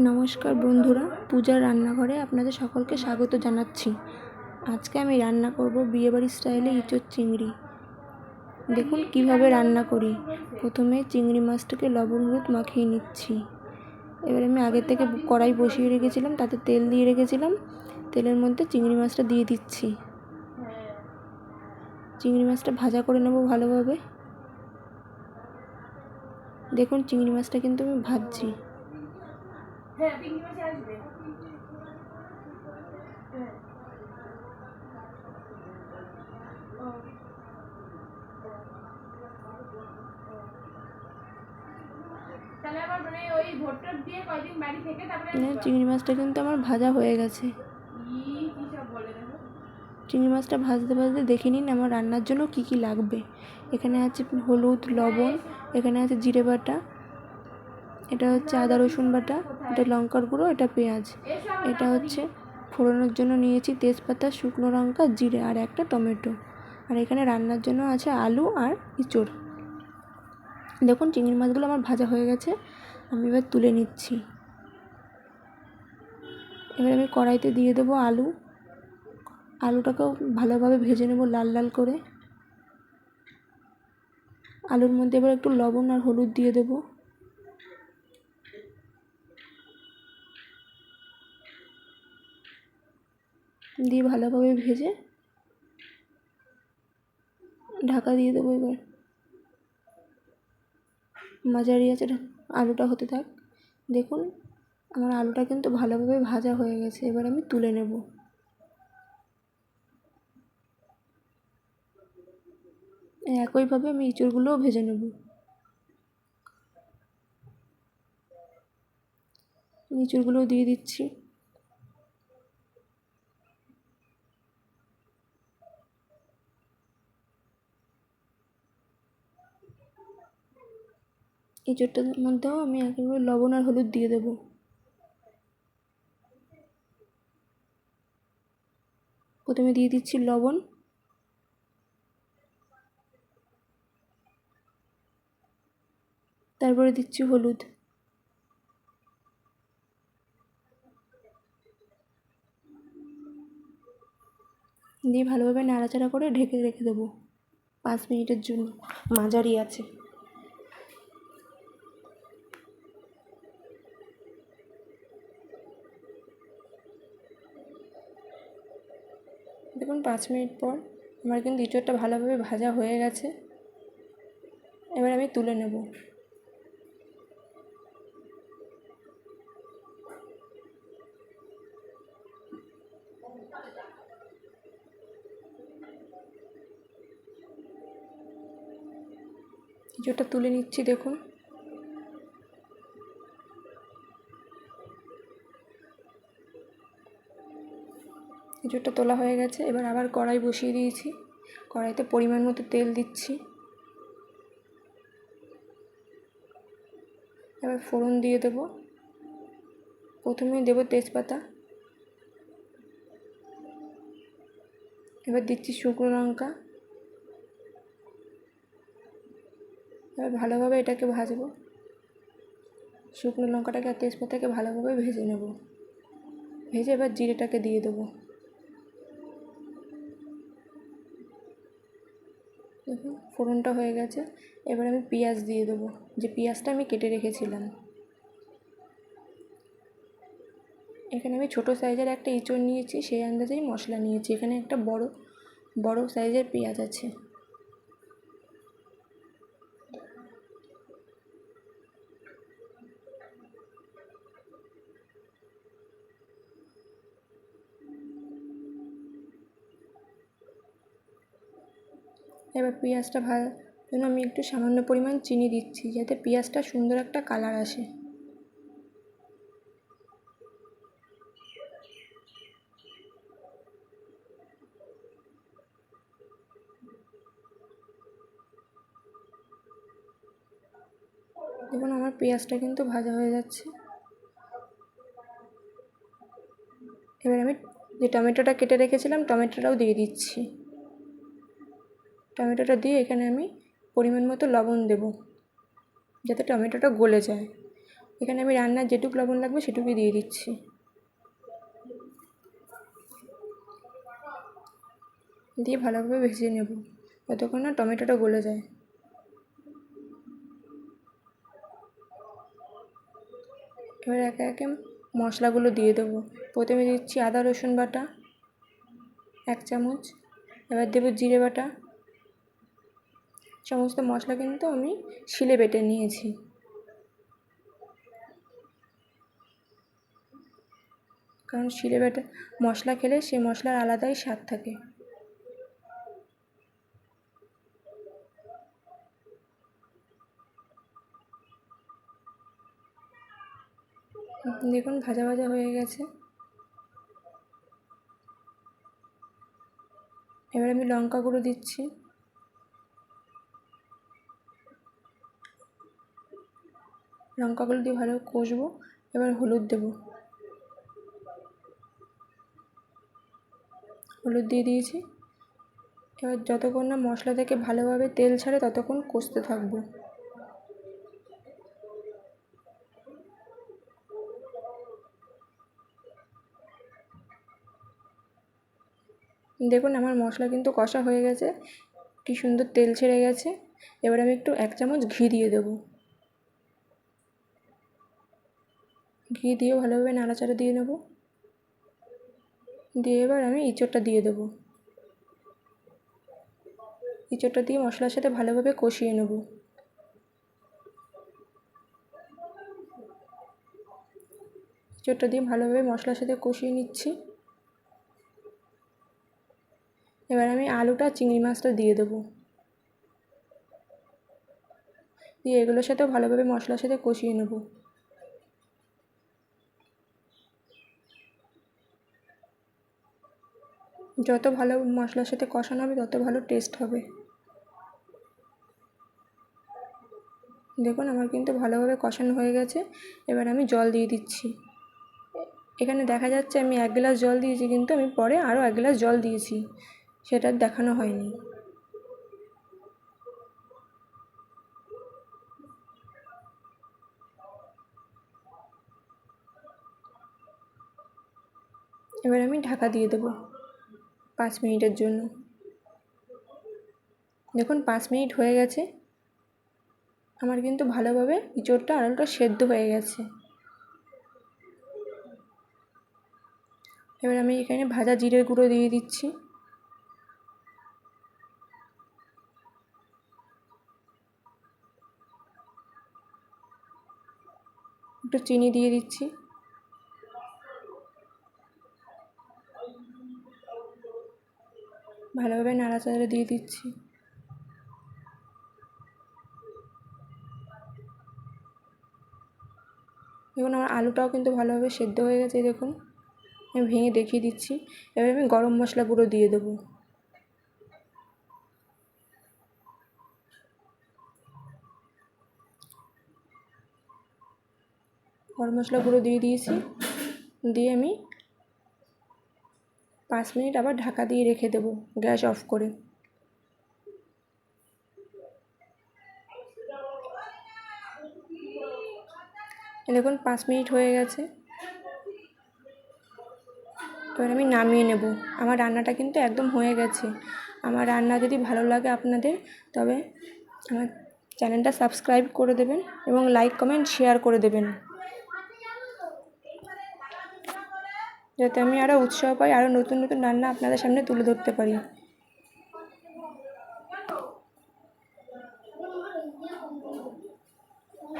নমস্কার বন্ধুরা, পূজার রান্নাঘরে আপনাদের সকলকে স্বাগত জানাচ্ছি। আজকে আমি রান্না করব বিয়েবাড়ির স্টাইলে ইঁচড় চিংড়ি। দেখুন কিভাবে রান্না করি। প্রথমে চিংড়ি মাছটাকে লবণ হলুদ মাখিয়ে নিচ্ছি। এবার আমি আগে থেকে কড়াই বসিয়ে রেখেছিলাম, তাতে তেল দিয়ে রেখেছিলাম। তেলের মধ্যে চিংড়ি মাছটা দিয়ে দিচ্ছি। চিংড়ি মাছটা ভাজা করে নেব ভালোভাবে। দেখুন চিংড়ি মাছটা কিন্তু আমি ভাজছি। চিংড়ি মাছটা কিন্তু আমার ভাজা হয়ে গেছে। চিংড়ি মাছটা ভাজতে ভাজতে দেখে নিন আমার রান্নার জন্য কি কি লাগবে। এখানে আছে হলুদ, লবণ, এখানে আছে জিরে বাটা, এটা হচ্ছে আদা রসুন বাটা, এটা লঙ্কার গুঁড়ো, এটা পেঁয়াজ, এটা হচ্ছে ফোড়নের জন্য নিয়েছি তেজপাতা, শুকনো লঙ্কা, জিরে আর একটা টমেটো। আর এখানে রান্নার জন্য আছে আলু আর ইঁচড়। দেখুন চিংড়ি মাছগুলো আমার ভাজা হয়ে গেছে, আমি এবার তুলে নিচ্ছি। এবার আমি কড়াইতে দিয়ে দেবো আলুটাকেও ভালোভাবে ভেজে নেব লাল লাল করে। আলুর মধ্যে এবার একটু লবণ আর হলুদ দিয়ে দেবো। দিয়ে ভালোভাবে ভেজে ঢাকা দিয়ে দেবো। এবার মাঝারি আছে আলুটা হতে থাক। দেখুন আমার আলুটা কিন্তু ভালোভাবে ভাজা হয়ে গেছে, এবার আমি তুলে নেব। একইভাবে আমি ইঁচড়গুলোও ভেজে নেব। ইঁচড়গুলোও দিয়ে দিচ্ছি। ইঁচড়টার মধ্যেও আমি একেবারে লবণ আর হলুদ দিয়ে দেবো। প্রথমে দিয়ে দিচ্ছি লবণ, তারপরে দিচ্ছি হলুদ, দিয়ে ভালোভাবে নাড়াচাড়া করে ঢেকে রেখে দেবো 5 মিনিটের জন্য। মাঝারি আছে। দেখুন 5 মিনিট পর আমার কিন্তু ইঁচড়টা ভালোভাবে ভাজা হয়ে গেছে, এবার আমি তুলে নেব। ইঁচড়টা তুলে নিচ্ছি। দেখুন ইঁচড়টা তোলা হয়ে গেছে। এবার আবার কড়াই বসিয়ে দিয়েছি, কড়াইতে পরিমাণ মতো তেল দিচ্ছি। এবার ফোড়ন দিয়ে দেবো। প্রথমেই দেবো তেজপাতা, এবার দিচ্ছি শুকনো লঙ্কা। এবার ভালোভাবে এটাকে ভাজবো। শুকনো লঙ্কাটাকে আর তেজপাতাকে ভালোভাবে ভেজে নেব। ভেজে এবার জিরেটাকে দিয়ে দেবো। দেখুন ফোড়নটা হয়ে গেছে, এবার আমি পেঁয়াজ দিয়ে দেবো, যে পেঁয়াজটা আমি কেটে রেখেছিলাম। এখানে আমি ছোটো সাইজের একটা ইঁচড় নিয়েছি, সেই আন্দাজেই মশলা নিয়েছি। এখানে একটা বড় সাইজের পেঁয়াজ আছে। এবার পেঁয়াজটা ভাজার জন্য আমি একটু সামান্য পরিমাণ চিনি দিচ্ছি, যাতে পেঁয়াজটা সুন্দর একটা কালার আসে। দেখুন আমার পেঁয়াজটা কিন্তু ভাজা হয়ে যাচ্ছে। এবার আমি যে টমেটোটা কেটে রেখেছিলাম, টমেটোটাও দিয়ে দিচ্ছি। টমেটোটা দিয়ে এখানে আমি পরিমাণ মতো লবণ দেব, যাতে টমেটোটা গলে যায়। এখানে আমি রান্নার যেটুকু লবণ লাগবে সেটুকুই দিয়ে দিচ্ছি। দিয়ে ভালোভাবে ভেজে নেব যতক্ষণ না টমেটোটা গলে যায়। এবার একে একে মশলাগুলো দিয়ে দেবো। প্রথমে দিচ্ছি আদা রসুন বাটা 1 চামচ, এবার দেবো জিরে বাটা। সমস্ত মশলা কিন্তু আমি শিলে বেটে নিয়েছি। কারণ শিলে বেটে মশলা খেলে সেই মশলার আলাদাই স্বাদ থাকে। দেখুন ভাজা ভাজা হয়ে গেছে। এবার আমি লঙ্কা গুঁড়ো দিচ্ছি, লঙ্কাগুলো দিয়ে ভালো কষবো। এবার হলুদ দেবো, হলুদ দিয়ে দিয়েছি। এবার যতক্ষণ না মশলা থেকে ভালোভাবে তেল ছাড়ে ততক্ষণ কষতে থাকবো। দেখুন আমার মশলা কিন্তু কষা হয়ে গেছে, কি সুন্দর তেল ছেড়ে গেছে। এবার আমি একটু 1 চামচ ঘি দিয়ে দেবো। ঘি দিয়ে ভালোভাবে নাড়াচাড়া দিয়ে নেব। দিয়ে এবার আমি এঁচোড়টা দিয়ে দেবো। এঁচোড়টা দিয়ে মশলার সাথে ভালোভাবে কষিয়ে নেব। এঁচোড়টা দিয়ে ভালোভাবে মশলার সাথে কষিয়ে নিচ্ছি। এবার আমি আলুটা চিংড়ি মাছটা দিয়ে দেবো। দিয়ে এগুলোর সাথেও ভালোভাবে মশলার সাথে কষিয়ে নেব। যত ভালো মশলার সাথে কষানো হবে তত ভালো টেস্ট হবে। দেখুন আমার কিন্তু ভালোভাবে কষানো হয়ে গেছে। এবার আমি জল দিয়ে দিচ্ছি। এখানে দেখা যাচ্ছে আমি 1 গ্লাস জল দিয়েছি, কিন্তু আমি পরে আরও 1 গ্লাস জল দিয়েছি, সেটা দেখানো হয়নি। এবার আমি ঢাকা দিয়ে দেবো 5 মিনিটের জন্য। দেখুন 5 মিনিট হয়ে গেছে। আমার কিন্তু ভালোভাবে এঁচোড়টা আর আলুটা সেদ্ধ হয়ে গেছে। এবার আমি এখানে ভাজা জিরের গুঁড়ো দিয়ে দিচ্ছি। একটু চিনি দিয়ে দিচ্ছি। ভালোভাবে নাড়াচাড়া দিয়ে দিচ্ছি। দেখুন আমার আলুটাও কিন্তু ভালোভাবে সেদ্ধ হয়ে গেছে। দেখুন আমি ভেঙে দেখিয়ে দিচ্ছি। এবার আমি গরম মশলা গুঁড়ো দিয়ে দেবো। গরম মশলা গুঁড়ো দিয়ে দিয়েছি। দিয়ে আমি 5 মিনিট আবার ঢাকা দিয়ে রেখে দেবো গ্যাস অফ করে। দেখুন 5 মিনিট হয়ে গেছে। এবার আমি নামিয়ে নেব। আমার রান্নাটা কিন্তু একদম হয়ে গেছে। আমার রান্না যদি ভালো লাগে আপনাদের, তবে আমার চ্যানেলটা সাবস্ক্রাইব করে দেবেন এবং লাইক কমেন্ট শেয়ার করে দেবেন, যাতে আমি আরও উৎসাহ পাই, আরও নতুন নতুন রান্না আপনাদের সামনে তুলে ধরতে পারি।